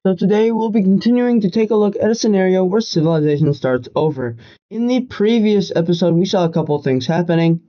So today we'll be continuing to take a look at a scenario where civilization starts over. In the previous episode, we saw a couple things happening,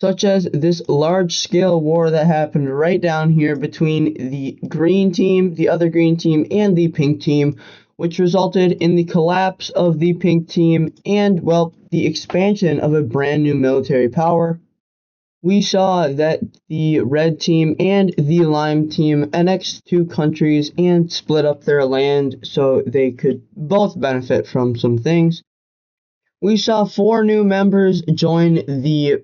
such as this large-scale war that happened right down here between the green team, the other green team, and the pink team, which resulted in the collapse of the pink team and, well, the expansion of a brand new military power. We saw that the red team and the lime team annexed two countries and split up their land so they could both benefit from some things. We saw four new members join the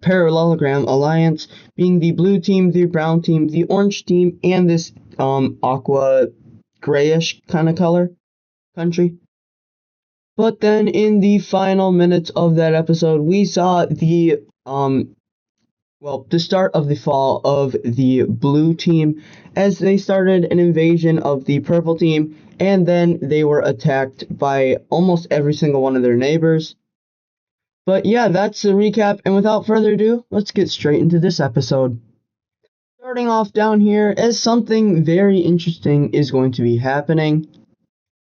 Parallelogram Alliance, being the blue team, the brown team, the orange team, and this aqua grayish kind of color country. But then in the final minutes of that episode, we saw the start of the fall of the blue team as they started an invasion of the purple team, and then they were attacked by almost every single one of their neighbors. But yeah, that's the recap, and without further ado, let's get straight into this episode. Starting off down here, as something very interesting is going to be happening,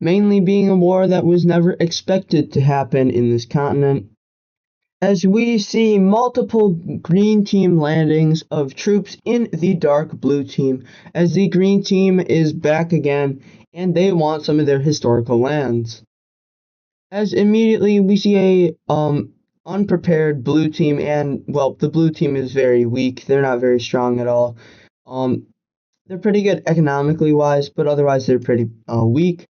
mainly being a war that was never expected to happen in this continent, as we see multiple green team landings of troops in the dark blue team, as the green team is back again and they want some of their historical lands. As immediately we see a unprepared blue team, and well, the blue team is very weak. They're not very strong at all. They're pretty good economically wise, but otherwise they're pretty weak.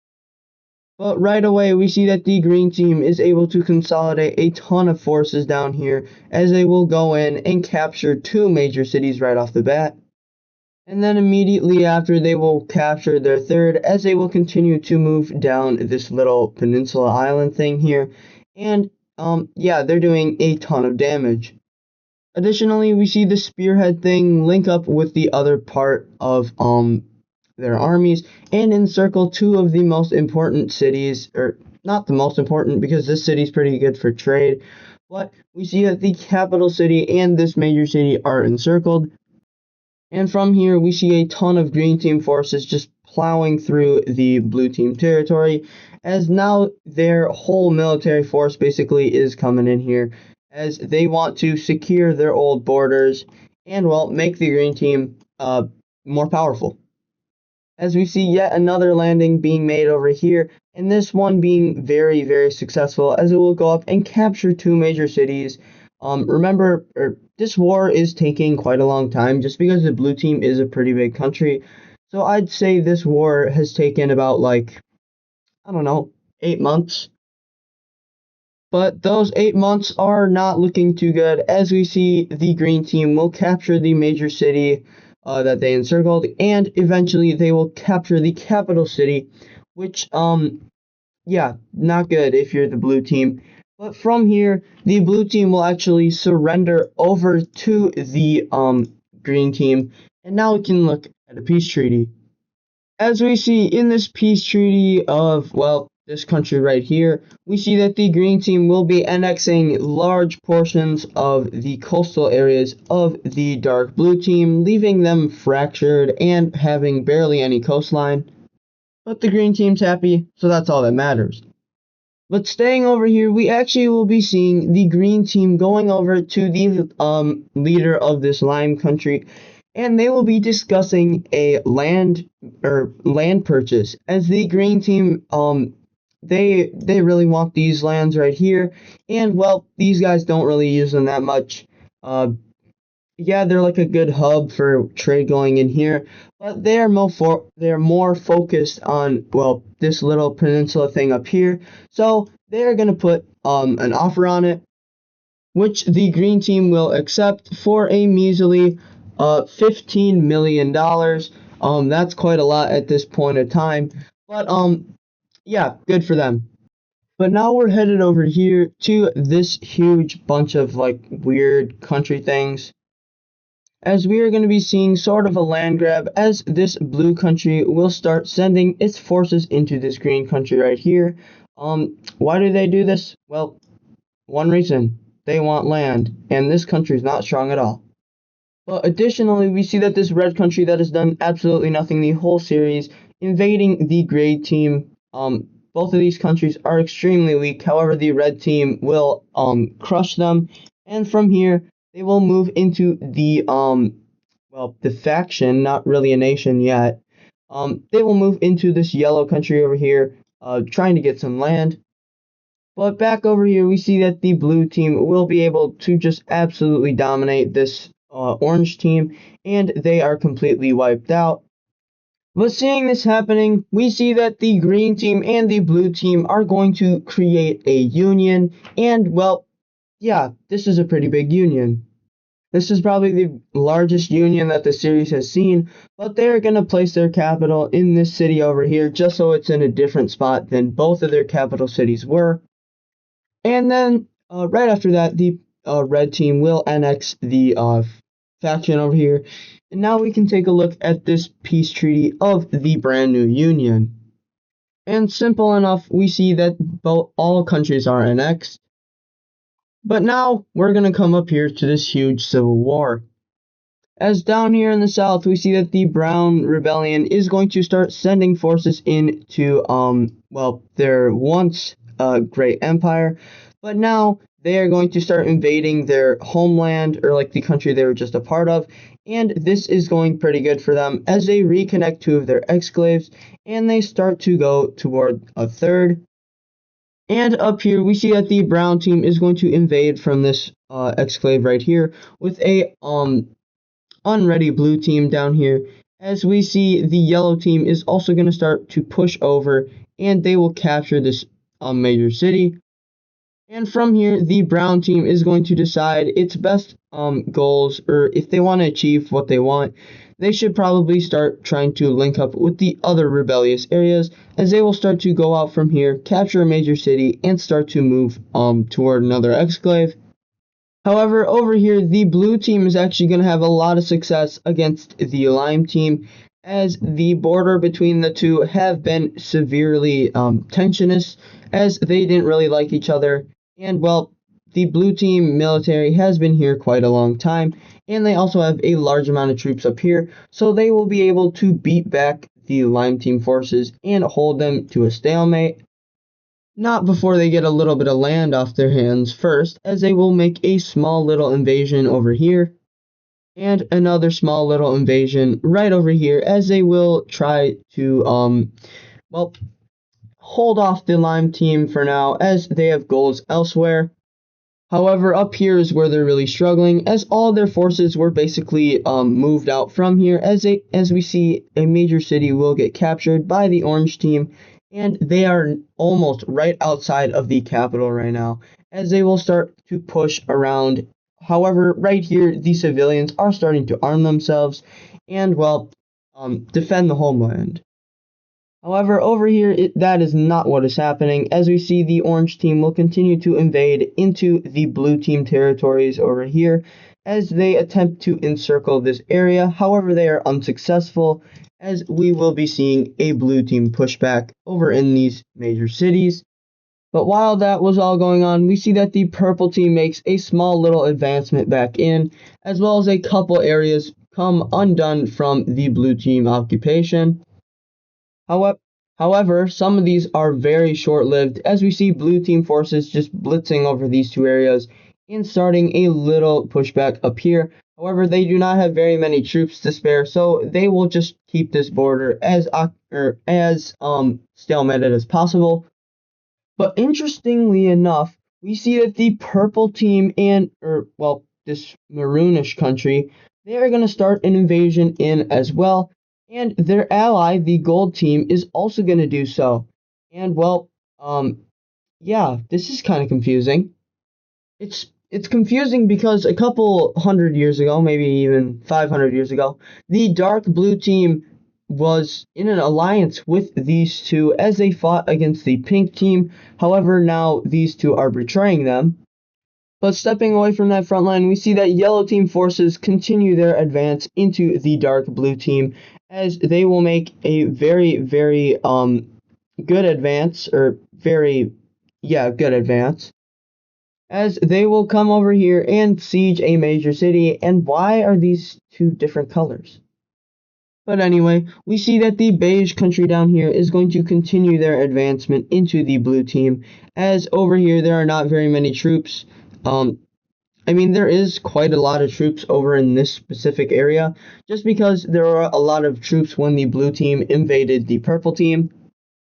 But right away, we see that the green team is able to consolidate a ton of forces down here, as they will go in and capture two major cities right off the bat. And then immediately after, they will capture their third, as they will continue to move down this little peninsula island thing here. And, yeah, they're doing a ton of damage. Additionally, we see the spearhead thing link up with the other part of, their armies and encircle two of the most important cities, or not the most important because this city is pretty good for trade, but we see that the capital city and this major city are encircled. And from here we see a ton of green team forces just plowing through the blue team territory, as now their whole military force basically is coming in here as they want to secure their old borders and, well, make the green team more powerful. As we see yet another landing being made over here, and this one being very, very successful, as it will go up and capture two major cities. Remember, this war is taking quite a long time, just because the blue team is a pretty big country. So I'd say this war has taken about, like, I don't know, 8 months. But those 8 months are not looking too good, as we see the green team will capture the major city that they encircled, and eventually they will capture the capital city, which, yeah, not good if you're the blue team. But from here, the blue team will actually surrender over to the green team, and now we can look at a peace treaty. As we see in this peace treaty of, well, this country right here, we see that the green team will be annexing large portions of the coastal areas of the dark blue team, leaving them fractured and having barely any coastline. But the green team's happy, so that's all that matters. But staying over here, we actually will be seeing the green team going over to the leader of this lime country, and they will be discussing a land purchase, as the green team they really want these lands right here, and, well, these guys don't really use them that much. Yeah, they're like a good hub for trade going in here, but they're more focused on, well, this little peninsula thing up here. So they're gonna put an offer on it, which the green team will accept for a measly $15 million. That's quite a lot at this point of time, but yeah, good for them. But now we're headed over here to this huge bunch of, like, weird country things, as we are going to be seeing sort of a land grab, as this blue country will start sending its forces into this green country right here. Why do they do this? Well, one reason: they want land, and this country is not strong at all. But additionally, we see that this red country that has done absolutely nothing the whole series invading the gray team. Both of these countries are extremely weak. However, the red team will crush them, and from here they will move into the the faction, not really a nation yet. They will move into this yellow country over here, trying to get some land. But back over here, we see that the blue team will be able to just absolutely dominate this orange team, and they are completely wiped out. But seeing this happening, we see that the green team and the blue team are going to create a union, and well, yeah, this is a pretty big union. This is probably the largest union that the series has seen, but they're going to place their capital in this city over here just so it's in a different spot than both of their capital cities were. And then right after that, the red team will annex the faction over here. And now we can take a look at this peace treaty of the brand new union. And simple enough, we see that all countries are annexed. But now we're going to come up here to this huge civil war. As down here in the south, we see that the Brown Rebellion is going to start sending forces into, their once great empire, but now they are going to start invading their homeland, or like the country they were just a part of, and this is going pretty good for them as they reconnect two of their exclaves, and they start to go toward a third. And up here, we see that the brown team is going to invade from this exclave right here with a unready blue team down here, as we see the yellow team is also going to start to push over, and they will capture this major city. And from here, the brown team is going to decide its best goals, or if they want to achieve what they want, they should probably start trying to link up with the other rebellious areas, as they will start to go out from here, capture a major city, and start to move toward another exclave. However, over here, the blue team is actually going to have a lot of success against the lime team, as the border between the two have been severely tensionous, as they didn't really like each other. And well, the blue team military has been here quite a long time, and they also have a large amount of troops up here, so they will be able to beat back the lime team forces and hold them to a stalemate. Not before they get a little bit of land off their hands first, as they will make a small little invasion over here, and another small little invasion right over here, as they will try to, hold off the lime team for now, as they have goals elsewhere. However, up here is where they're really struggling, as all their forces were basically moved out from here, as we see a major city will get captured by the orange team, and they are almost right outside of the capital right now, as they will start to push around. However, right here, the civilians are starting to arm themselves and, defend the homeland. However, over here, that is not what is happening, as we see the orange team will continue to invade into the blue team territories over here, as they attempt to encircle this area. However, they are unsuccessful, as we will be seeing a blue team pushback over in these major cities. But while that was all going on, we see that the purple team makes a small little advancement back in, as well as a couple areas come undone from the blue team occupation. However, some of these are very short-lived, as we see blue team forces just blitzing over these two areas and starting a little pushback up here. However, they do not have very many troops to spare, so they will just keep this border as stalemated as possible. But interestingly enough, we see that the purple team this maroonish country, they are going to start an invasion in as well. And their ally, the gold team, is also going to do so. And this is kind of confusing. It's confusing because a couple hundred years ago, maybe even 500 years ago, the dark blue team was in an alliance with these two as they fought against the pink team. However, now these two are betraying them. But stepping away from that front line, we see that yellow team forces continue their advance into the dark blue team, as they will make a very, very good advance, as they will come over here and siege a major city. And why are these two different colors? But anyway, we see that the beige country down here is going to continue their advancement into the blue team, as over here there are not very many troops. I mean, there is quite a lot of troops over in this specific area, just because there are a lot of troops when the blue team invaded the purple team.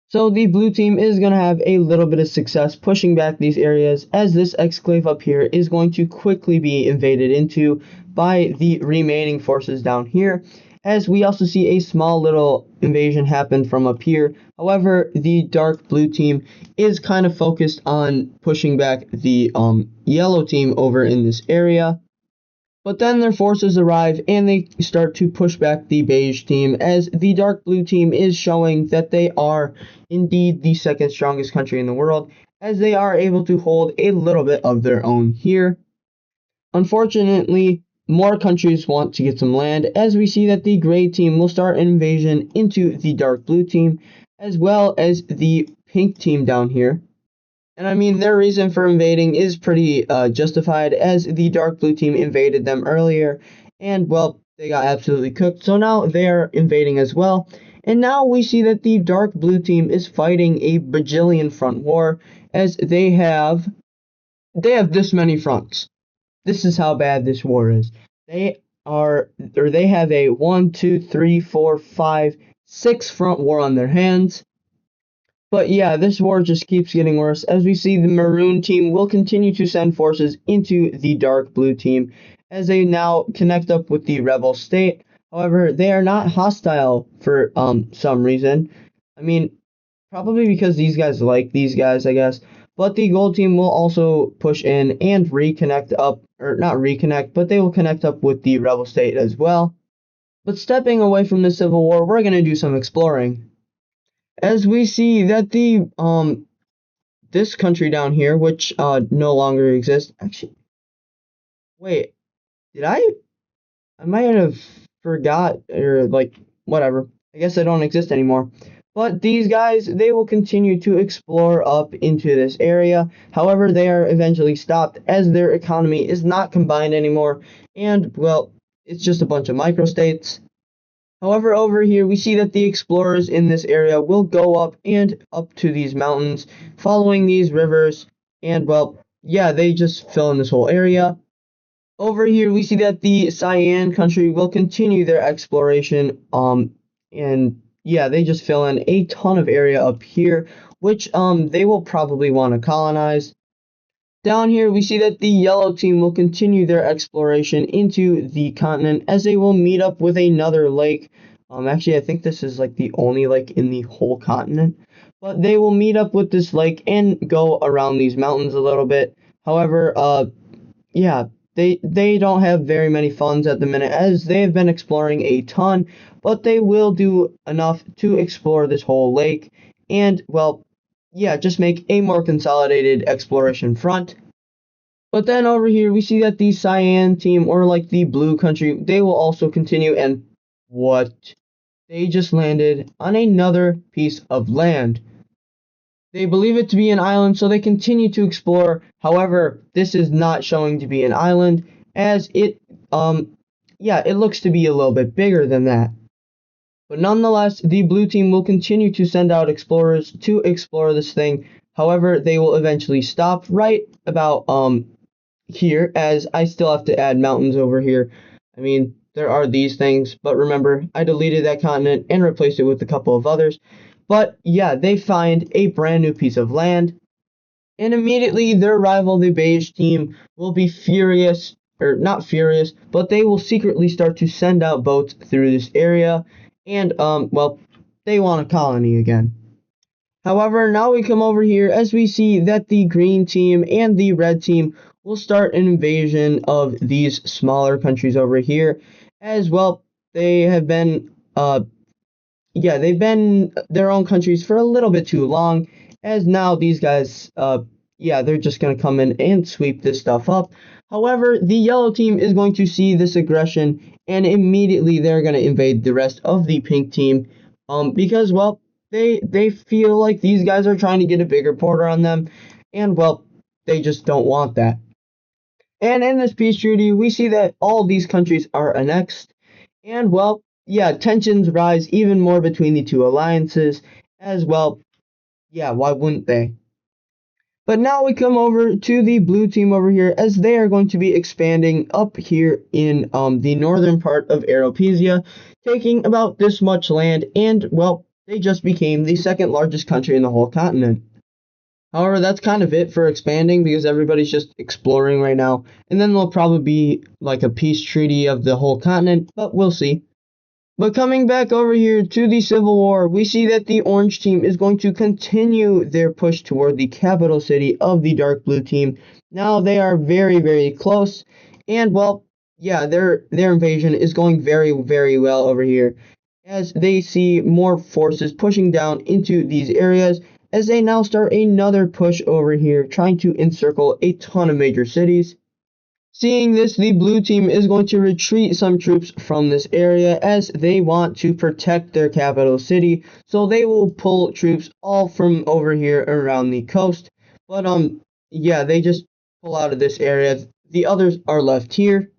So the blue team is going to have a little bit of success pushing back these areas, as this exclave up here is going to quickly be invaded into by the remaining forces down here, as we also see a small little invasion happen from up here. However, the dark blue team is kind of focused on pushing back the yellow team over in this area. But then their forces arrive and they start to push back the beige team, as the dark blue team is showing that they are indeed the second strongest country in the world, as they are able to hold a little bit of their own here. Unfortunately, more countries want to get some land, as we see that the gray team will start an invasion into the dark blue team, as well as the pink team down here. And I mean, their reason for invading is pretty justified, as the dark blue team invaded them earlier, and well, they got absolutely cooked. So now they're invading as well. And now we see that the dark blue team is fighting a bajillion front war, as they have this many fronts. This is how bad this war is. They have a 1, 2, 3, 4, 5, 6 front war on their hands. But yeah, this war just keeps getting worse, as we see the maroon team will continue to send forces into the dark blue team, as they now connect up with the rebel state. However, they are not hostile for some reason. I mean, probably because these guys like these guys, I guess. But the gold team will also push in and reconnect up, or not reconnect, but they will connect up with the rebel state as well. But stepping away from the civil war, we're going to do some exploring, as we see that the this country down here, which no longer exists. Actually, wait, did I might have forgot, or like whatever. I guess I don't exist anymore. But these guys, they will continue to explore up into this area. However, they are eventually stopped, as their economy is not combined anymore, and well, it's just a bunch of microstates. However, over here we see that the explorers in this area will go up and up to these mountains, following these rivers, and well, yeah, they just fill in this whole area. Over here we see that the Cyan country will continue their exploration, and yeah, they just fill in a ton of area up here, which they will probably want to colonize. Down here, we see that the yellow team will continue their exploration into the continent, as they will meet up with another lake. Actually, I think this is like the only lake in the whole continent. But they will meet up with this lake and go around these mountains a little bit. However, yeah, they don't have very many funds at the minute, as they have been exploring a ton, but they will do enough to explore this whole lake and, well, yeah, just make a more consolidated exploration front. But then over here, we see that the Cyan team, or like the blue country, they will also continue, and what? They just landed on another piece of land. They believe it to be an island, so they continue to explore. However, this is not showing to be an island, as yeah, it looks to be a little bit bigger than that. But nonetheless, the blue team will continue to send out explorers to explore this thing. However, they will eventually stop right about here, as I still have to add mountains over here. I mean, there are these things, but remember, I deleted that continent and replaced it with a couple of others. But yeah, they find a brand new piece of land, and immediately their rival, the beige team, will be furious, or not furious, but they will secretly start to send out boats through this area, and well, they want a colony again. However, now we come over here, as we see that the green team and the red team will start an invasion of these smaller countries over here, as well. They have been yeah, they've been their own countries for a little bit too long, as now these guys, yeah, they're just going to come in and sweep this stuff up. However, the yellow team is going to see this aggression, and immediately they're going to invade the rest of the pink team, because, well, they feel like these guys are trying to get a bigger border on them, and, well, they just don't want that. And in this peace treaty, we see that all these countries are annexed, and, well, yeah, tensions rise even more between the two alliances as well. Yeah, why wouldn't they? But now we come over to the blue team over here, as they are going to be expanding up here in the northern part of Aeropesia, taking about this much land, and well, they just became the second largest country in the whole continent. However, that's kind of it for expanding because everybody's just exploring right now, and then there'll probably be like a peace treaty of the whole continent, but we'll see. But coming back over here to the Civil War, we see that the Orange team is going to continue their push toward the capital city of the Dark Blue team. Now they are very, very close, and well, yeah, their invasion is going very, very well over here, as they see more forces pushing down into these areas, as they now start another push over here, trying to encircle a ton of major cities. Seeing this, the blue team is going to retreat some troops from this area as they want to protect their capital city. So they will pull troops all from over here around the coast. But yeah, they just pull out of this area. The others are left here.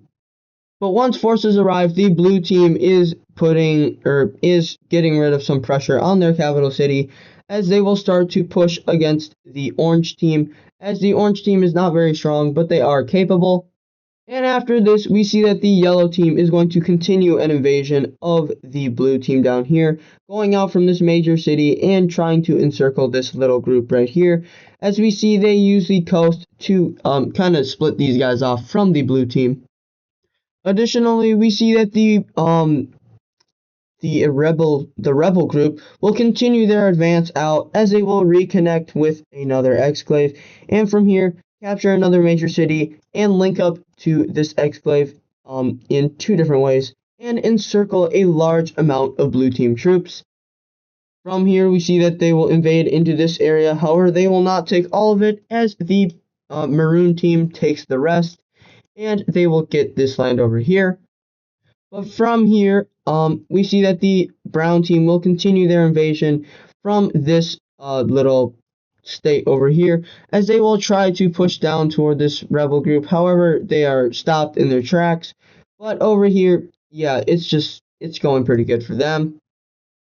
But once forces arrive, the blue team is getting rid of some pressure on their capital city, as they will start to push against the orange team, as the orange team is not very strong, but they are capable. And after this, we see that the yellow team is going to continue an invasion of the blue team down here, going out from this major city and trying to encircle this little group right here. As we see, they use the coast to kind of split these guys off from the blue team. Additionally, we see that the rebel group will continue their advance out, as they will reconnect with another exclave, and from here capture another major city and link up to this exclave in two different ways and encircle a large amount of blue team troops. From here we see that they will invade into this area. However, they will not take all of it, as the maroon team takes the rest, and they will get this land over here. But from here, we see that the brown team will continue their invasion from this little state over here, as they will try to push down toward this rebel group. However, they are stopped in their tracks. But over here, yeah, it's going pretty good for them.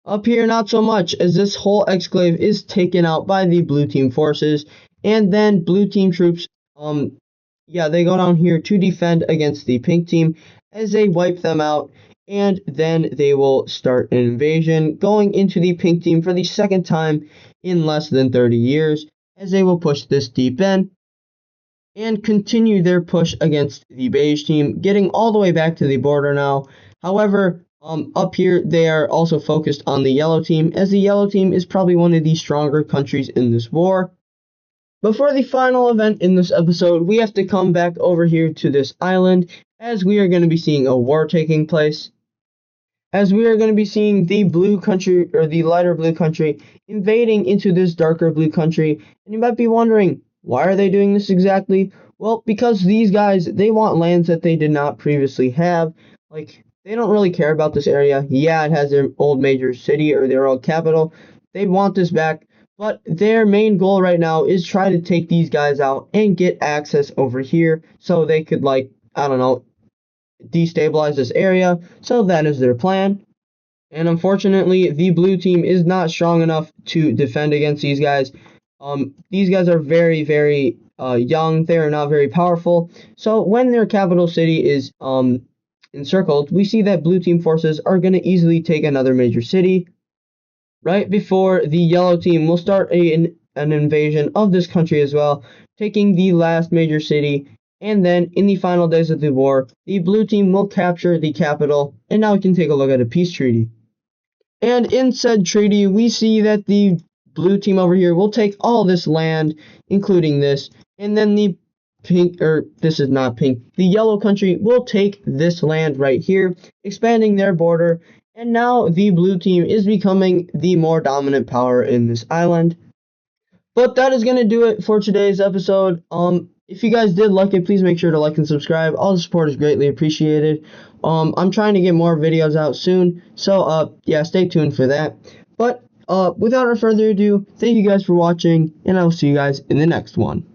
Up here, not so much, as this whole exclave is taken out by the blue team forces, and then blue team troops, yeah, they go down here to defend against the pink team, as they wipe them out, and then they will start an invasion, going into the pink team for the second time in less than 30 years, as they will push this deep in, and continue their push against the beige team, getting all the way back to the border now. However, up here, they are also focused on the yellow team, as the yellow team is probably one of the stronger countries in this war. But for the final event in this episode, we have to come back over here to this island, as we are going to be seeing a war taking place. As we are going to be seeing the blue country, or the lighter blue country, invading into this darker blue country. And you might be wondering, why are they doing this exactly? Well, because these guys, they want lands that they did not previously have. Like, they don't really care about this area. Yeah, it has their old major city or their old capital. They want this back. But their main goal right now is try to take these guys out and get access over here, so they could, like, I don't know, destabilize this area. So that is their plan. And unfortunately, the blue team is not strong enough to defend against these guys. These guys are very, very young. They are not very powerful. So when their capital city is encircled, we see that blue team forces are going to easily take another major city. Right before the yellow team will start an invasion of this country as well, taking the last major city, and then in the final days of the war, the blue team will capture the capital, and now we can take a look at a peace treaty. And in said treaty, we see that the blue team over here will take all this land, including this, and then the pink, or this is not pink, the yellow country will take this land right here, expanding their border. And now the blue team is becoming the more dominant power in this island. But that is going to do it for today's episode. If you guys did like it, please make sure to like and subscribe. All the support is greatly appreciated. I'm trying to get more videos out soon, so yeah, stay tuned for that. But without further ado, thank you guys for watching, and I will see you guys in the next one.